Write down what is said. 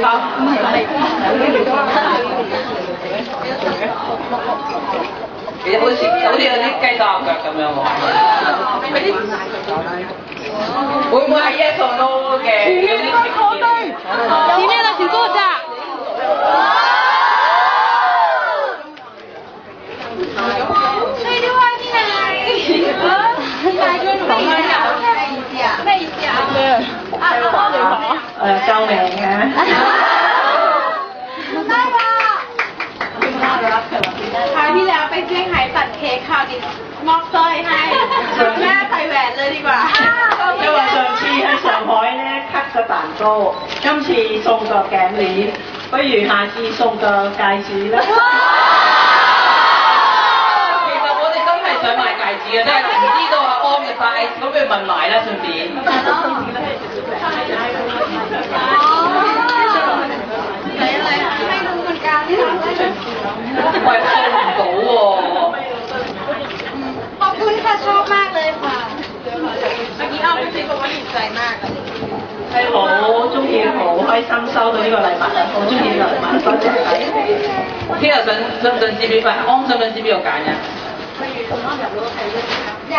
好。其實好似嗰啲雞搭腳咁樣喎。會唔會係 yes or no 嘅？前面的請坐下。吹啲話啲嚟。大哥，咩意思啊？咩意思啊？救命嘅。ได้ป่ะคราวที่แล้วไปเซี่ยงไฮ้ตัดเค้กคราวนี้มอบสร้อยให้แม่ใส่แหวนเลยดีกว่า因為上次喺上海咧 cut 個蛋糕，今次送個頸鏈，不如下次送個戒指啦。其實我哋真係想買戒指嘅，真係唔知道阿安嘅 size，咁不如問埋啦，順便。ไม่รู้เหมือนกันไป送唔到喎。ขอบคุณค่ะชอบมากเลยค่ะเมื่อกี้อ้อมพี่บอกว่าดีใจมาก係好中意，好開心收到呢個禮物啊！好中意呢個禮物，多謝晒。聽日想唔想知邊塊？安想唔想知邊個揀嘅？不如同安入到睇啫。